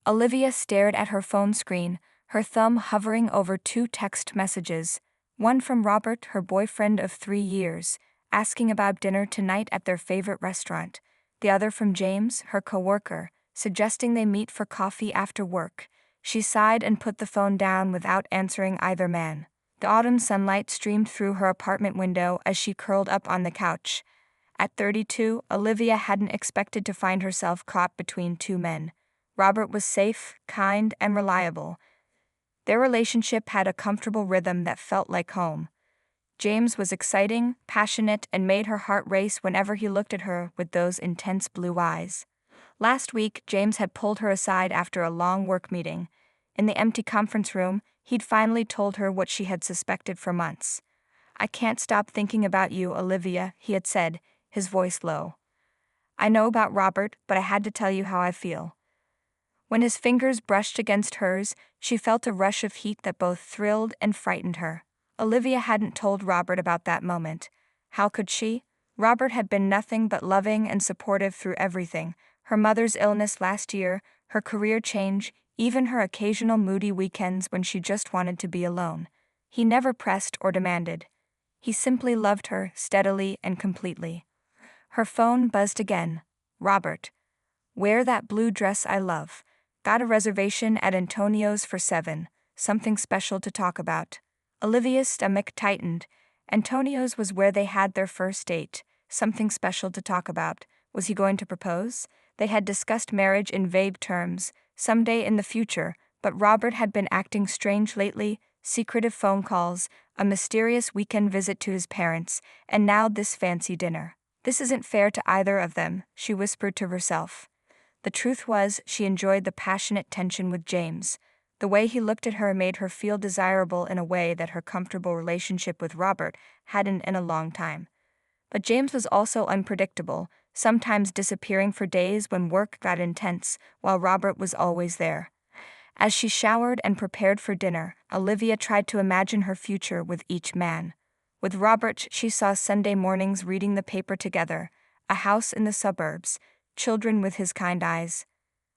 Olivia stared at her phone screen, her thumb hovering over two text messages, one from Robert, her boyfriend of 3 years, asking about dinner tonight at their favorite restaurant, the other from James, her coworker, suggesting they meet for coffee after work. She sighed and put the phone down without answering either man. The autumn sunlight streamed through her apartment window as she curled up on the couch. At 32, Olivia hadn't expected to find herself caught between two men. Robert was safe, kind, and reliable. Their relationship had a comfortable rhythm that felt like home. James was exciting, passionate, and made her heart race whenever he looked at her with those intense blue eyes. Last week, James had pulled her aside after a long work meeting. In the empty conference room, he'd finally told her what she had suspected for months. "I can't stop thinking about you, Olivia," he had said, his voice low. "I know about Robert, but I had to tell you how I feel." When his fingers brushed against hers, she felt a rush of heat that both thrilled and frightened her. Olivia hadn't told Robert about that moment. How could she? Robert had been nothing but loving and supportive through everything: her mother's illness last year, her career change, even her occasional moody weekends when she just wanted to be alone. He never pressed or demanded. He simply loved her steadily and completely. Her phone buzzed again. "Robert. Wear that blue dress I love. Got a reservation at Antonio's for 7. Something special to talk about." Olivia's stomach tightened. Antonio's was where they had their first date. Something special to talk about. Was he going to propose? They had discussed marriage in vague terms, someday in the future, but Robert had been acting strange lately: secretive phone calls, a mysterious weekend visit to his parents, and now this fancy dinner. This isn't fair to either of them, she whispered to herself. The truth was, she enjoyed the passionate tension with James. The way he looked at her made her feel desirable in a way that her comfortable relationship with Robert hadn't in a long time. But James was also unpredictable, sometimes disappearing for days when work got intense, while Robert was always there. As she showered and prepared for dinner, Olivia tried to imagine her future with each man. With Robert, she saw Sunday mornings reading the paper together, a house in the suburbs, children with his kind eyes.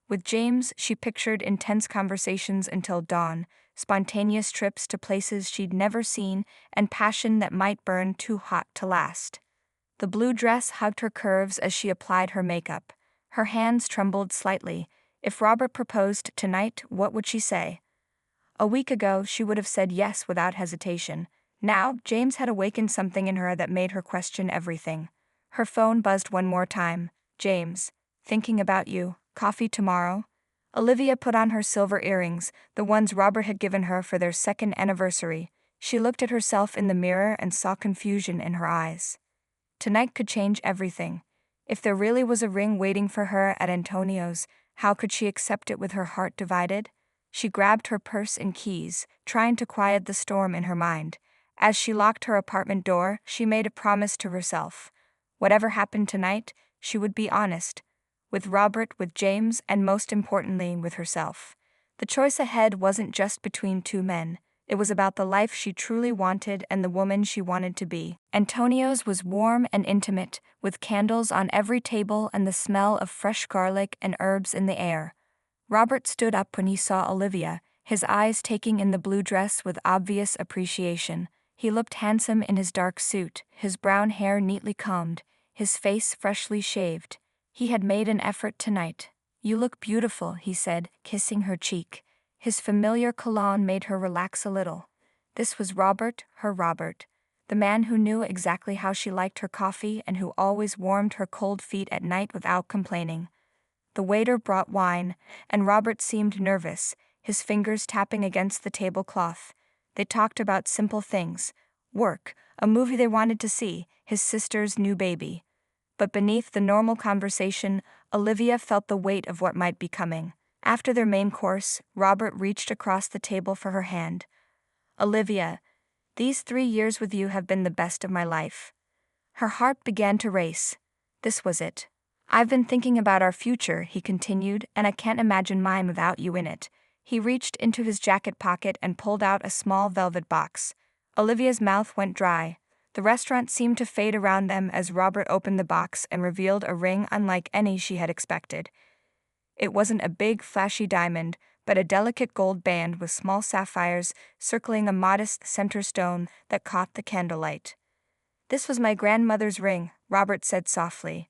With James, she pictured intense conversations until dawn, spontaneous trips to places she'd never seen, and passion that might burn too hot to last. The blue dress hugged her curves as she applied her makeup. Her hands trembled slightly. If Robert proposed tonight, what would she say? A week ago, she would have said yes without hesitation. Now, James had awakened something in her that made her question everything. Her phone buzzed one more time. "James, thinking about you. Coffee tomorrow?" Olivia put on her silver earrings, the ones Robert had given her for their 2nd anniversary. She looked at herself in the mirror and saw confusion in her eyes. Tonight could change everything. If there really was a ring waiting for her at Antonio's, how could she accept it with her heart divided? She grabbed her purse and keys, trying to quiet the storm in her mind. As she locked her apartment door, she made a promise to herself. Whatever happened tonight, she would be honest. With Robert, with James, and most importantly, with herself. The choice ahead wasn't just between two men. It was about the life she truly wanted and the woman she wanted to be. Antonio's was warm and intimate, with candles on every table and the smell of fresh garlic and herbs in the air. Robert stood up when he saw Olivia, his eyes taking in the blue dress with obvious appreciation. He looked handsome in his dark suit, his brown hair neatly combed, his face freshly shaved. He had made an effort tonight. "You look beautiful," he said, kissing her cheek. His familiar cologne made her relax a little. This was Robert, her Robert, the man who knew exactly how she liked her coffee and who always warmed her cold feet at night without complaining. The waiter brought wine, and Robert seemed nervous, his fingers tapping against the tablecloth. They talked about simple things: work, a movie they wanted to see, his sister's new baby. But beneath the normal conversation, Olivia felt the weight of what might be coming. After their main course, Robert reached across the table for her hand. "Olivia, these 3 years with you have been the best of my life." Her heart began to race. This was it. "I've been thinking about our future," he continued, "and I can't imagine mine without you in it." He reached into his jacket pocket and pulled out a small velvet box. Olivia's mouth went dry. The restaurant seemed to fade around them as Robert opened the box and revealed a ring unlike any she had expected. It wasn't a big, flashy diamond, but a delicate gold band with small sapphires circling a modest center stone that caught the candlelight. "This was my grandmother's ring," Robert said softly.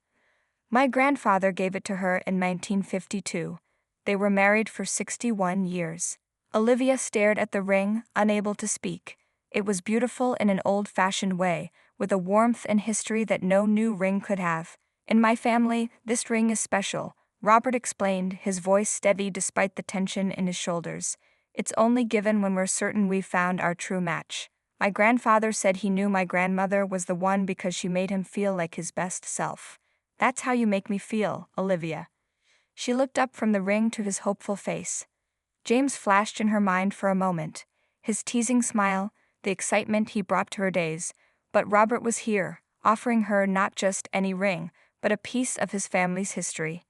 "My grandfather gave it to her in 1952. They were married for 61 years. Olivia stared at the ring, unable to speak. It was beautiful in an old-fashioned way, with a warmth and history that no new ring could have. "In my family, this ring is special," Robert explained, his voice steady despite the tension in his shoulders. "It's only given when we're certain we've found our true match. My grandfather said he knew my grandmother was the one because she made him feel like his best self. That's how you make me feel, Olivia." She looked up from the ring to his hopeful face. James flashed in her mind for a moment, his teasing smile, the excitement he brought to her days. But Robert was here, offering her not just any ring, but a piece of his family's history.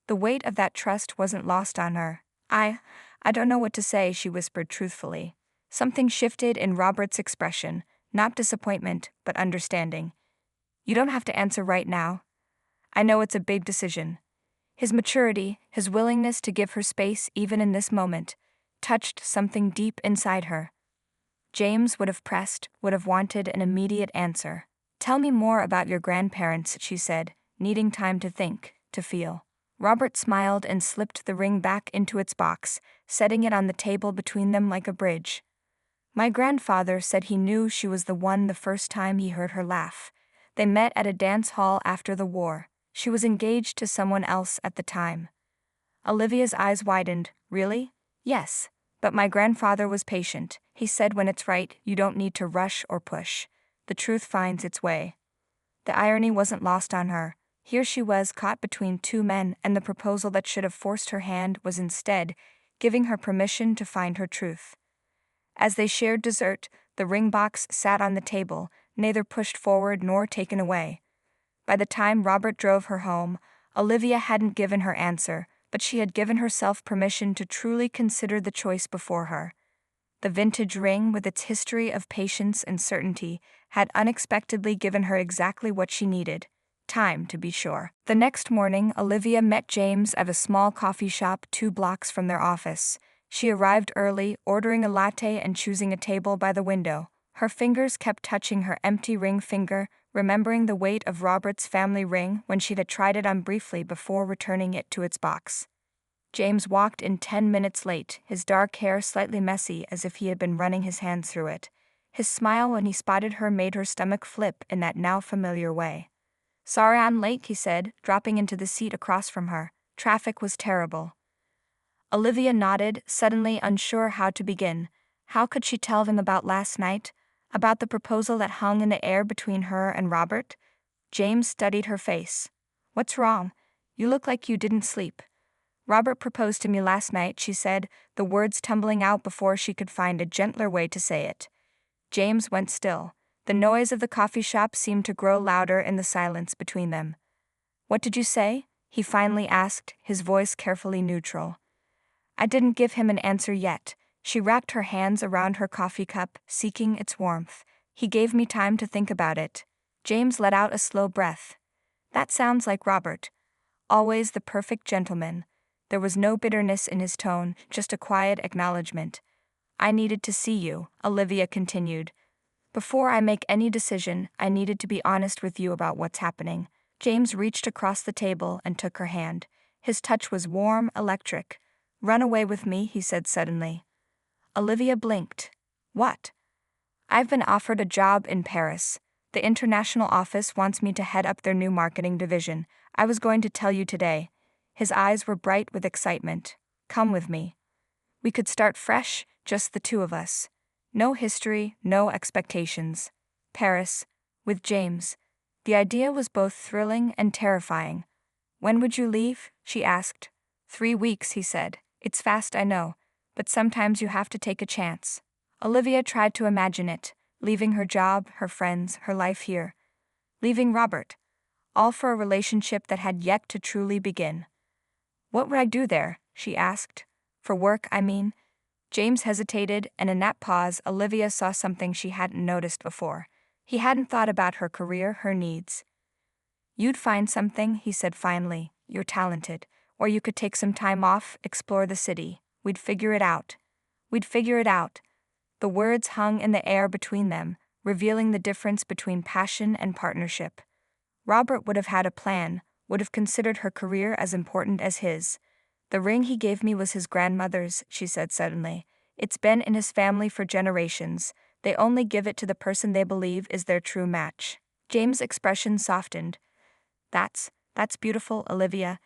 The weight of that trust wasn't lost on her. I don't know what to say," she whispered truthfully. Something shifted in Robert's expression, not disappointment, but understanding. "You don't have to answer right now. I know it's a big decision." His maturity, his willingness to give her space even in this moment, touched something deep inside her. James would have pressed, would have wanted an immediate answer. "Tell me more about your grandparents," she said, needing time to think, to feel. Robert smiled and slipped the ring back into its box, setting it on the table between them like a bridge. "My grandfather said he knew she was the one the first time he heard her laugh. They met at a dance hall after the war. She was engaged to someone else at the time." Olivia's eyes widened. "Really?" "Yes. But my grandfather was patient. He said when it's right, you don't need to rush or push. The truth finds its way." The irony wasn't lost on her. Here she was caught between two men, and the proposal that should have forced her hand was instead giving her permission to find her truth. As they shared dessert, the ring box sat on the table, neither pushed forward nor taken away. By the time Robert drove her home, Olivia hadn't given her answer, but she had given herself permission to truly consider the choice before her. The vintage ring, with its history of patience and certainty, had unexpectedly given her exactly what she needed. Time, to be sure. The next morning, Olivia met James at a small coffee shop 2 blocks from their office. She arrived early, ordering a latte and choosing a table by the window. Her fingers kept touching her empty ring finger, remembering the weight of Robert's family ring when she had tried it on briefly before returning it to its box. James walked in 10 minutes late, his dark hair slightly messy as if he had been running his hands through it. His smile when he spotted her made her stomach flip in that now familiar way. "Sorry I'm late," he said, dropping into the seat across from her. "Traffic was terrible." Olivia nodded, suddenly unsure how to begin. How could she tell them about last night? About the proposal that hung in the air between her and Robert? James studied her face. "What's wrong? You look like you didn't sleep." "Robert proposed to me last night," she said, the words tumbling out before she could find a gentler way to say it. James went still. The noise of the coffee shop seemed to grow louder in the silence between them. "What did you say?" he finally asked, his voice carefully neutral. I didn't give him an answer yet. She wrapped her hands around her coffee cup, seeking its warmth. "He gave me time to think about it." James let out a slow breath. "That sounds like Robert. Always the perfect gentleman." There was no bitterness in his tone, just a quiet acknowledgement. "I needed to see you," Olivia continued. "Before I make any decision, I needed to be honest with you about what's happening." James reached across the table and took her hand. His touch was warm, electric. "Run away with me," he said suddenly. Olivia blinked. "What?" "I've been offered a job in Paris. The international office wants me to head up their new marketing division. I was going to tell you today." His eyes were bright with excitement. "Come with me. We could start fresh, just the two of us. No history, no expectations. Paris, with James." The idea was both thrilling and terrifying. "When would you leave?" she asked. 3 weeks, he said. "It's fast, I know, but sometimes you have to take a chance." Olivia tried to imagine it, leaving her job, her friends, her life here. Leaving Robert. All for a relationship that had yet to truly begin. "What would I do there?" she asked. "For work, I mean." James hesitated, and in that pause, Olivia saw something she hadn't noticed before. He hadn't thought about her career, her needs. "You'd find something," he said finally. "You're talented. Or you could take some time off, explore the city. We'd figure it out. We'd figure it out. The words hung in the air between them, revealing the difference between passion and partnership. Robert would have had a plan, would have considered her career as important as his. The ring he gave me was his grandmother's, she said suddenly. It's been in his family for generations. They only give it to the person they believe is their true match. James' expression softened. That's beautiful, Olivia.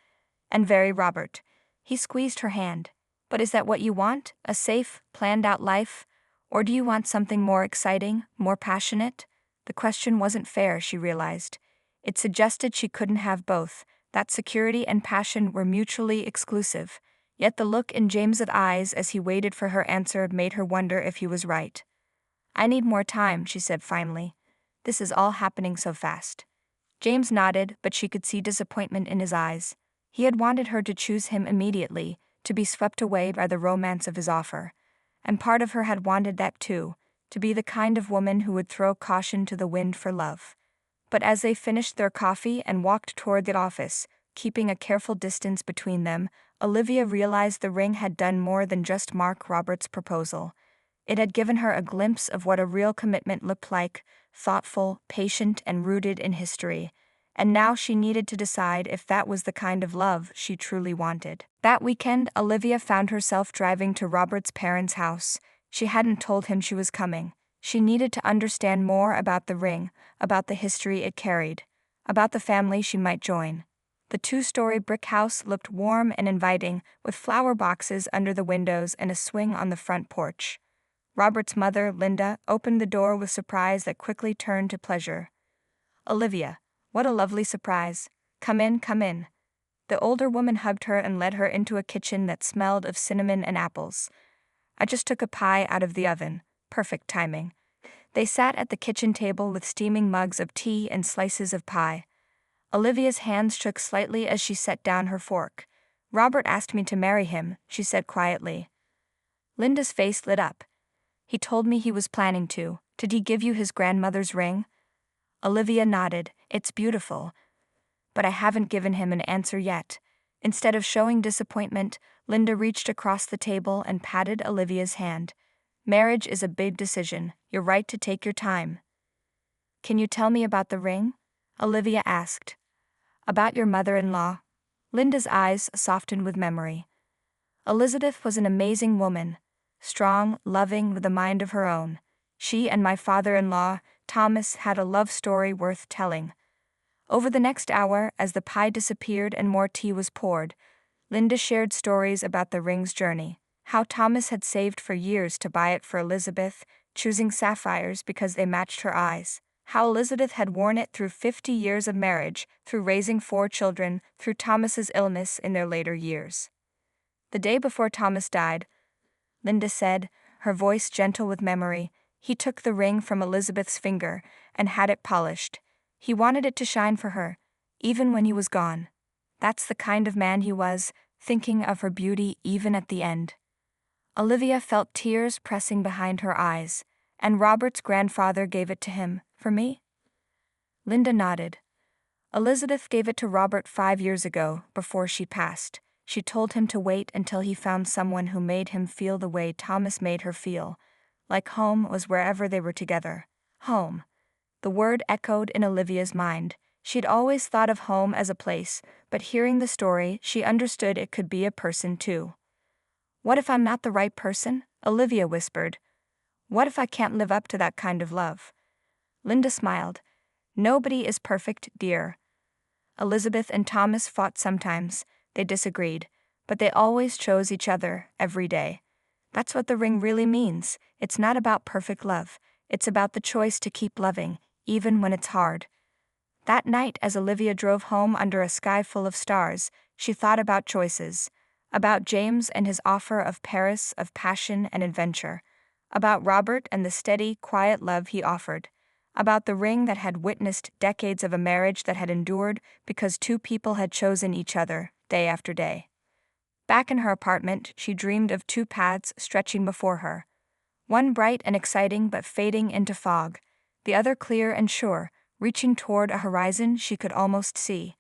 And very Robert. He squeezed her hand. But is that what you want? A safe, planned-out life? Or do you want something more exciting, more passionate? The question wasn't fair, she realized. It suggested she couldn't have both, that security and passion were mutually exclusive. Yet the look in James's eyes as he waited for her answer made her wonder if he was right. I need more time, she said finally. This is all happening so fast. James nodded, but she could see disappointment in his eyes. He had wanted her to choose him immediately, to be swept away by the romance of his offer. And part of her had wanted that too, to be the kind of woman who would throw caution to the wind for love. But as they finished their coffee and walked toward the office, keeping a careful distance between them, Olivia realized the ring had done more than just mark Robert's proposal. It had given her a glimpse of what a real commitment looked like, thoughtful, patient, and rooted in history. And now she needed to decide if that was the kind of love she truly wanted. That weekend, Olivia found herself driving to Robert's parents' house. She hadn't told him she was coming. She needed to understand more about the ring, about the history it carried, about the family she might join. The two-story brick house looked warm and inviting, with flower boxes under the windows and a swing on the front porch. Robert's mother, Linda, opened the door with surprise that quickly turned to pleasure. Olivia, what a lovely surprise. Come in, come in. The older woman hugged her and led her into a kitchen that smelled of cinnamon and apples. I just took a pie out of the oven. Perfect timing. They sat at the kitchen table with steaming mugs of tea and slices of pie. Olivia's hands shook slightly as she set down her fork. Robert asked me to marry him, she said quietly. Linda's face lit up. He told me he was planning to. Did he give you his grandmother's ring? Olivia nodded. It's beautiful. But I haven't given him an answer yet. Instead of showing disappointment, Linda reached across the table and patted Olivia's hand. Marriage is a big decision. You're right to take your time. Can you tell me about the ring? Olivia asked. About your mother-in-law. Linda's eyes softened with memory. Elizabeth was an amazing woman. Strong, loving, with a mind of her own. She and my father-in-law, Thomas, had a love story worth telling. Over the next hour, as the pie disappeared and more tea was poured, Linda shared stories about the ring's journey. How Thomas had saved for years to buy it for Elizabeth, choosing sapphires because they matched her eyes. How Elizabeth had worn it through 50 years of marriage, through raising 4 children, through Thomas's illness in their later years. The day before Thomas died, Linda said, her voice gentle with memory, he took the ring from Elizabeth's finger and had it polished. He wanted it to shine for her, even when he was gone. That's the kind of man he was, thinking of her beauty even at the end. Olivia felt tears pressing behind her eyes. And Robert's grandfather gave it to him, for me? Linda nodded. Elizabeth gave it to Robert 5 years ago, before she passed. She told him to wait until he found someone who made him feel the way Thomas made her feel. Like home was wherever they were together. Home. The word echoed in Olivia's mind. She'd always thought of home as a place, but hearing the story, she understood it could be a person too. What if I'm not the right person? Olivia whispered. What if I can't live up to that kind of love? Linda smiled. Nobody is perfect, dear. Elizabeth and Thomas fought sometimes. They disagreed, but they always chose each other, every day. That's what the ring really means. It's not about perfect love. It's about the choice to keep loving, even when it's hard. That night, as Olivia drove home under a sky full of stars, she thought about choices. About James and his offer of Paris, of passion and adventure. About Robert and the steady, quiet love he offered. About the ring that had witnessed decades of a marriage that had endured because 2 people had chosen each other, day after day. Back in her apartment, she dreamed of 2 paths stretching before her. One bright and exciting but fading into fog. The other clear and sure, reaching toward a horizon she could almost see.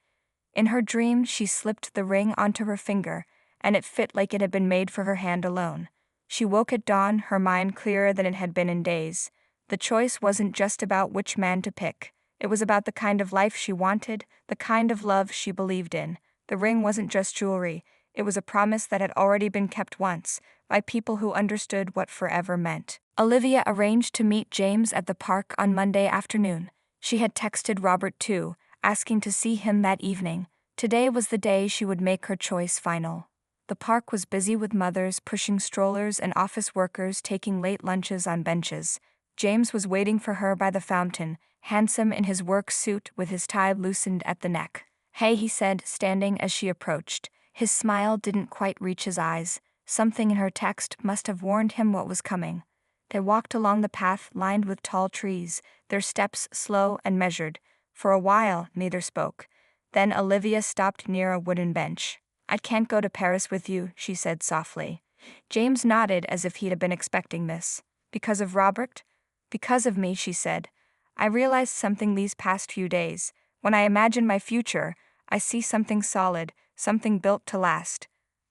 In her dream, she slipped the ring onto her finger, and it fit like it had been made for her hand alone. She woke at dawn, her mind clearer than it had been in days. The choice wasn't just about which man to pick. It was about the kind of life she wanted, the kind of love she believed in. The ring wasn't just jewelry, it was a promise that had already been kept once, by people who understood what forever meant. Olivia arranged to meet James at the park on Monday afternoon. She had texted Robert too, asking to see him that evening. Today was the day she would make her choice final. The park was busy with mothers pushing strollers and office workers taking late lunches on benches. James was waiting for her by the fountain, handsome in his work suit with his tie loosened at the neck. "Hey," he said, standing as she approached. His smile didn't quite reach his eyes. Something in her text must have warned him what was coming. They walked along the path lined with tall trees, their steps slow and measured. For a while, neither spoke. Then Olivia stopped near a wooden bench. "I can't go to Paris with you," she said softly. James nodded as if he had been expecting this. "Because of Robert?" "Because of me," she said. "I realized something these past few days. When I imagine my future, I see something solid, something built to last.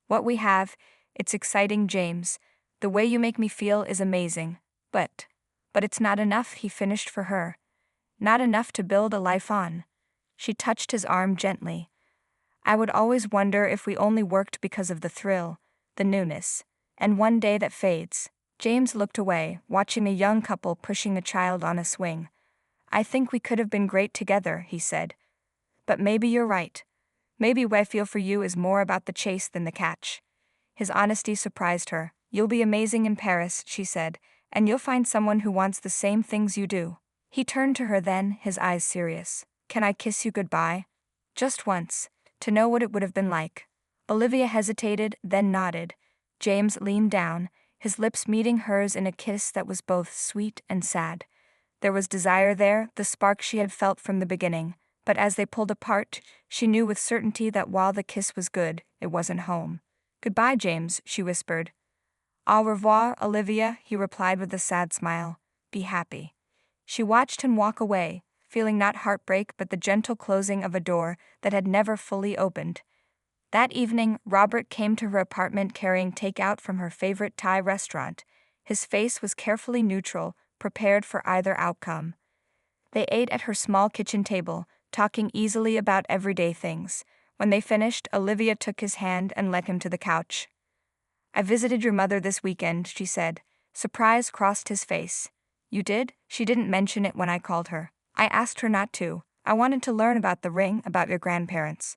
What we have, it's exciting, James. The way you make me feel is amazing. But it's not enough," he finished for her. "Not enough to build a life on." She touched his arm gently. "I would always wonder if we only worked because of the thrill, the newness, and one day that fades." James looked away, watching a young couple pushing a child on a swing. "I think we could have been great together," he said. "But maybe you're right. Maybe what I feel for you is more about the chase than the catch." His honesty surprised her. "You'll be amazing in Paris," she said, "and you'll find someone who wants the same things you do." He turned to her then, his eyes serious. "Can I kiss you goodbye? Just once, to know what it would have been like." Olivia hesitated, then nodded. James leaned down, his lips meeting hers in a kiss that was both sweet and sad. There was desire there, the spark she had felt from the beginning. But as they pulled apart, she knew with certainty that while the kiss was good, it wasn't home. "Goodbye, James," she whispered. "Au revoir, Olivia," he replied with a sad smile. "Be happy." She watched him walk away, feeling not heartbreak but the gentle closing of a door that had never fully opened. That evening, Robert came to her apartment carrying takeout from her favorite Thai restaurant. His face was carefully neutral, prepared for either outcome. They ate at her small kitchen table, talking easily about everyday things. When they finished, Olivia took his hand and led him to the couch. "I visited your mother this weekend," she said. Surprise crossed his face. "You did?" "She didn't mention it when I called her. I asked her not to. I wanted to learn about the ring, about your grandparents."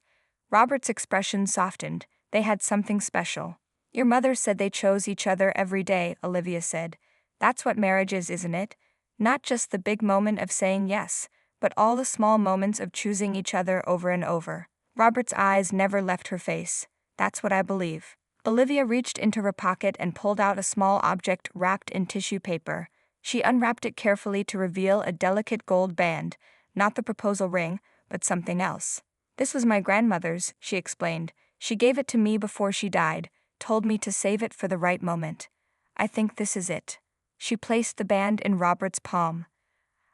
Robert's expression softened. They had something special. "Your mother said they chose each other every day," Olivia said. "That's what marriage is, isn't it? Not just the big moment of saying yes, but all the small moments of choosing each other over and over." Robert's eyes never left her face. "That's what I believe." Olivia reached into her pocket and pulled out a small object wrapped in tissue paper. She unwrapped it carefully to reveal a delicate gold band, not the proposal ring, but something else. "This was my grandmother's," she explained. "She gave it to me before she died, told me to save it for the right moment. I think this is it." She placed the band in Robert's palm.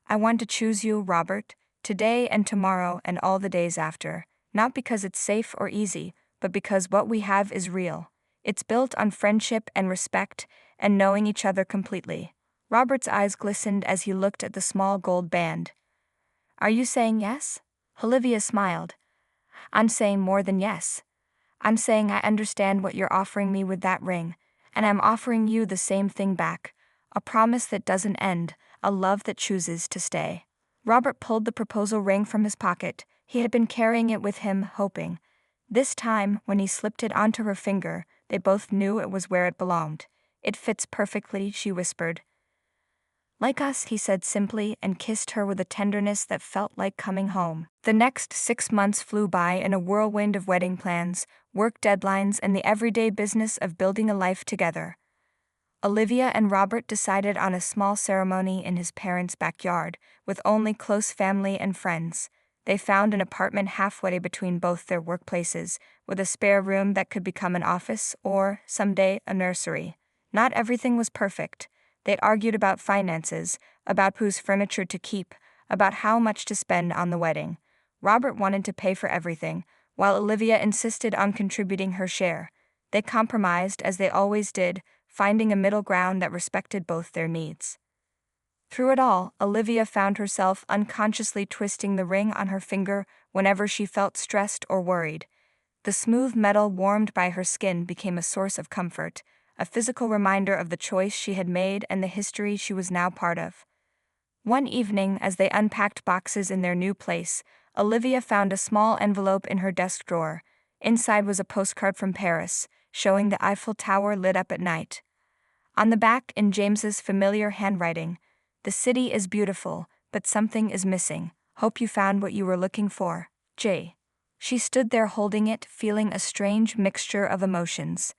"I want to choose you, Robert, today and tomorrow and all the days after, not because it's safe or easy, but because what we have is real. It's built on friendship and respect and knowing each other completely." Robert's eyes glistened as he looked at the small gold band. "Are you saying yes?" Olivia smiled. "I'm saying more than yes. I'm saying I understand what you're offering me with that ring, and I'm offering you the same thing back, a promise that doesn't end, a love that chooses to stay." Robert pulled the proposal ring from his pocket. He had been carrying it with him, hoping. This time, when he slipped it onto her finger, they both knew it was where it belonged. "It fits perfectly," she whispered. "Like us," he said simply, and kissed her with a tenderness that felt like coming home. The next 6 months flew by in a whirlwind of wedding plans, work deadlines, and the everyday business of building a life together. Olivia and Robert decided on a small ceremony in his parents' backyard, with only close family and friends. They found an apartment halfway between both their workplaces, with a spare room that could become an office or, someday, a nursery. Not everything was perfect. They'd argued about finances, about whose furniture to keep, about how much to spend on the wedding. Robert wanted to pay for everything, while Olivia insisted on contributing her share. They compromised, as they always did, finding a middle ground that respected both their needs. Through it all, Olivia found herself unconsciously twisting the ring on her finger whenever she felt stressed or worried. The smooth metal warmed by her skin became a source of comfort, a physical reminder of the choice she had made and the history she was now part of. One evening, as they unpacked boxes in their new place, Olivia found a small envelope in her desk drawer. Inside was a postcard from Paris, showing the Eiffel Tower lit up at night. On the back, in James's familiar handwriting, "The city is beautiful, but something is missing. Hope you found what you were looking for, J." She stood there holding it, feeling a strange mixture of emotions.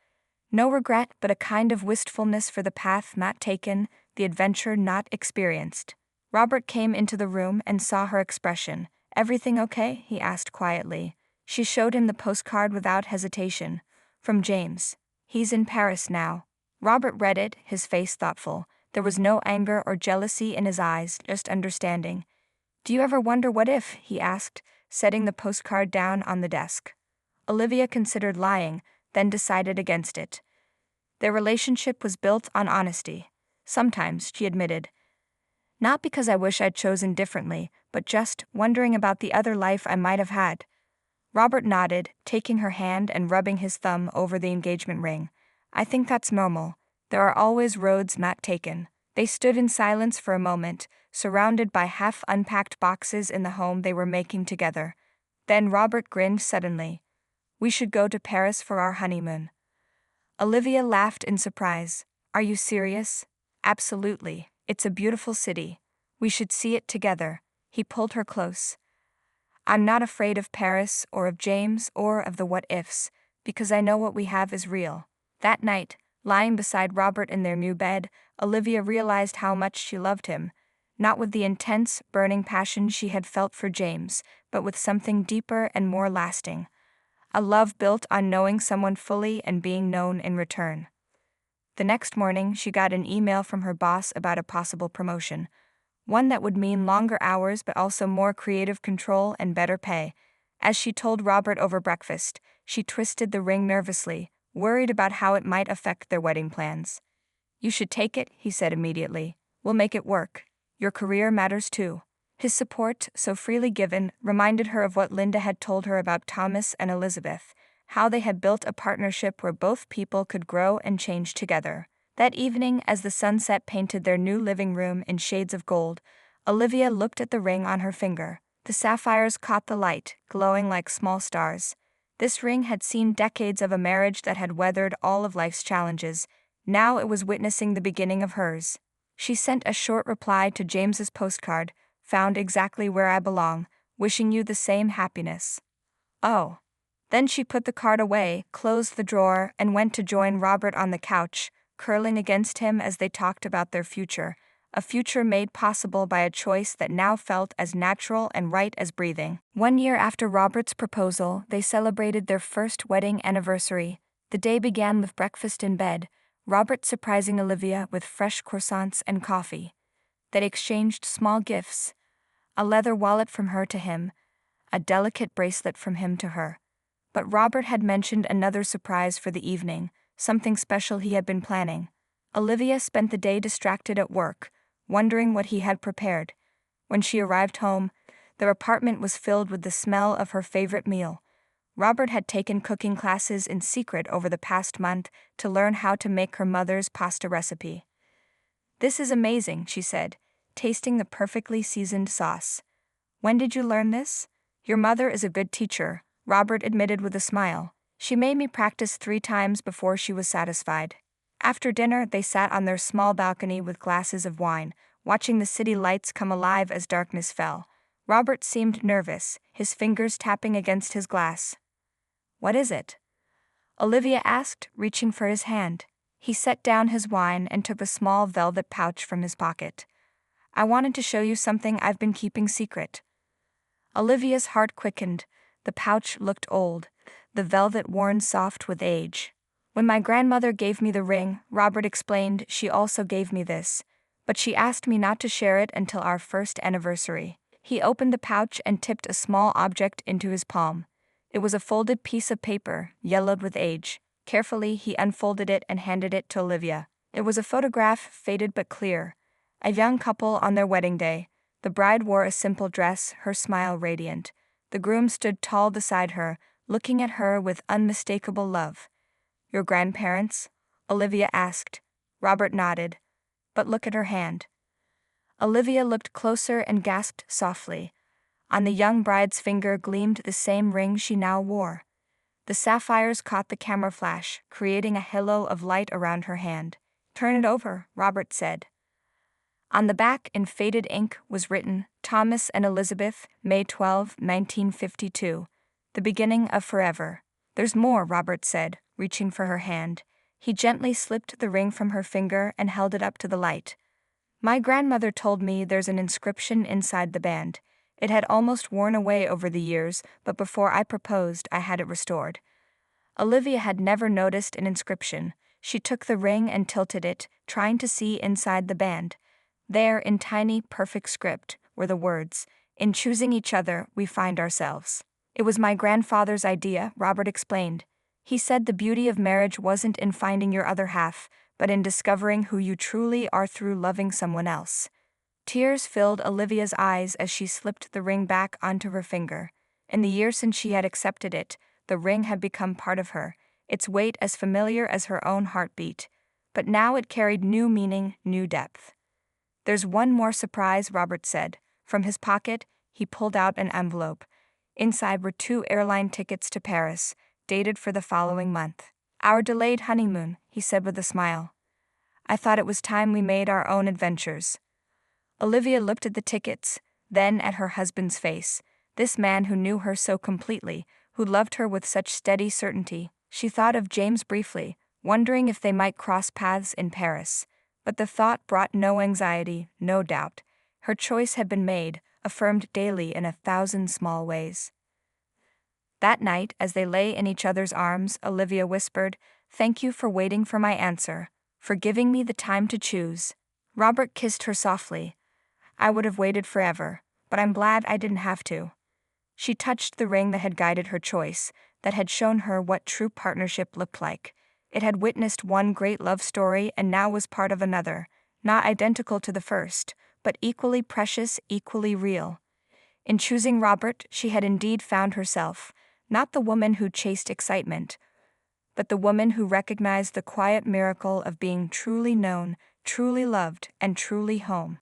No regret, but a kind of wistfulness for the path not taken, the adventure not experienced. Robert came into the room and saw her expression. "Everything okay?" he asked quietly. She showed him the postcard without hesitation. "From James. He's in Paris now." Robert read it, his face thoughtful. There was no anger or jealousy in his eyes, just understanding. "Do you ever wonder what if?" he asked, setting the postcard down on the desk. Olivia considered lying, then decided against it. Their relationship was built on honesty. "Sometimes," she admitted. "Not because I wish I'd chosen differently, but just wondering about the other life I might have had." Robert nodded, taking her hand and rubbing his thumb over the engagement ring. "I think that's normal. There are always roads not taken." They stood in silence for a moment, surrounded by half-unpacked boxes in the home they were making together. Then Robert grinned suddenly. "We should go to Paris for our honeymoon." Olivia laughed in surprise. "Are you serious?" "Absolutely. It's a beautiful city. We should see it together." He pulled her close. "I'm not afraid of Paris or of James or of the what-ifs, because I know what we have is real." That night, lying beside Robert in their new bed, Olivia realized how much she loved him, not with the intense, burning passion she had felt for James, but with something deeper and more lasting. A love built on knowing someone fully and being known in return. The next morning, she got an email from her boss about a possible promotion, one that would mean longer hours but also more creative control and better pay. As she told Robert over breakfast, she twisted the ring nervously, worried about how it might affect their wedding plans. "You should take it," he said immediately. "We'll make it work. Your career matters too." His support, so freely given, reminded her of what Linda had told her about Thomas and Elizabeth, how they had built a partnership where both people could grow and change together. That evening, as the sunset painted their new living room in shades of gold, Olivia looked at the ring on her finger. The sapphires caught the light, glowing like small stars. This ring had seen decades of a marriage that had weathered all of life's challenges. Now it was witnessing the beginning of hers. She sent a short reply to James's postcard, "Found exactly where I belong, wishing you the same happiness." Oh. Then she put the card away, closed the drawer, and went to join Robert on the couch, curling against him as they talked about their future, a future made possible by a choice that now felt as natural and right as breathing. 1 year after Robert's proposal, they celebrated their first wedding anniversary. The day began with breakfast in bed, Robert surprising Olivia with fresh croissants and coffee. They exchanged small gifts, a leather wallet from her to him, a delicate bracelet from him to her. But Robert had mentioned another surprise for the evening, something special he had been planning. Olivia spent the day distracted at work, wondering what he had prepared. When she arrived home, their apartment was filled with the smell of her favorite meal. Robert had taken cooking classes in secret over the past month to learn how to make her mother's pasta recipe. "This is amazing," she said, tasting the perfectly seasoned sauce. "When did you learn this?" "Your mother is a good teacher," Robert admitted with a smile. "She made me practice 3 times before she was satisfied." After dinner, they sat on their small balcony with glasses of wine, watching the city lights come alive as darkness fell. Robert seemed nervous, his fingers tapping against his glass. "What is it?" Olivia asked, reaching for his hand. He set down his wine and took a small velvet pouch from his pocket. "I wanted to show you something I've been keeping secret." Olivia's heart quickened. The pouch looked old, the velvet worn soft with age. "When my grandmother gave me the ring," Robert explained, "she also gave me this. But she asked me not to share it until our first anniversary." He opened the pouch and tipped a small object into his palm. It was a folded piece of paper, yellowed with age. Carefully, he unfolded it and handed it to Olivia. It was a photograph, faded but clear. A young couple on their wedding day. The bride wore a simple dress, her smile radiant. The groom stood tall beside her, looking at her with unmistakable love. "Your grandparents?" Olivia asked. Robert nodded. "But look at her hand." Olivia looked closer and gasped softly. On the young bride's finger gleamed the same ring she now wore. The sapphires caught the camera flash, creating a halo of light around her hand. "Turn it over," Robert said. On the back, in faded ink, was written, "Thomas and Elizabeth, May 12, 1952. The beginning of forever." "There's more," Robert said, reaching for her hand. He gently slipped the ring from her finger and held it up to the light. "My grandmother told me there's an inscription inside the band. It had almost worn away over the years, but before I proposed, I had it restored." Olivia had never noticed an inscription. She took the ring and tilted it, trying to see inside the band. There, in tiny, perfect script, were the words, "In choosing each other, we find ourselves." "It was my grandfather's idea," Robert explained. "He said the beauty of marriage wasn't in finding your other half, but in discovering who you truly are through loving someone else." Tears filled Olivia's eyes as she slipped the ring back onto her finger. In the years since she had accepted it, the ring had become part of her, its weight as familiar as her own heartbeat. But now it carried new meaning, new depth. "There's one more surprise," Robert said. From his pocket, he pulled out an envelope. Inside were 2 airline tickets to Paris, dated for the following month. "Our delayed honeymoon," he said with a smile. "I thought it was time we made our own adventures." Olivia looked at the tickets, then at her husband's face. This man who knew her so completely, who loved her with such steady certainty. She thought of James briefly, wondering if they might cross paths in Paris. But the thought brought no anxiety, no doubt. Her choice had been made, affirmed daily in 1,000 small ways. That night, as they lay in each other's arms, Olivia whispered, "Thank you for waiting for my answer, for giving me the time to choose." Robert kissed her softly. "I would have waited forever, but I'm glad I didn't have to." She touched the ring that had guided her choice, that had shown her what true partnership looked like. It had witnessed one great love story and now was part of another, not identical to the first, but equally precious, equally real. In choosing Robert, she had indeed found herself, not the woman who chased excitement, but the woman who recognized the quiet miracle of being truly known, truly loved, and truly home.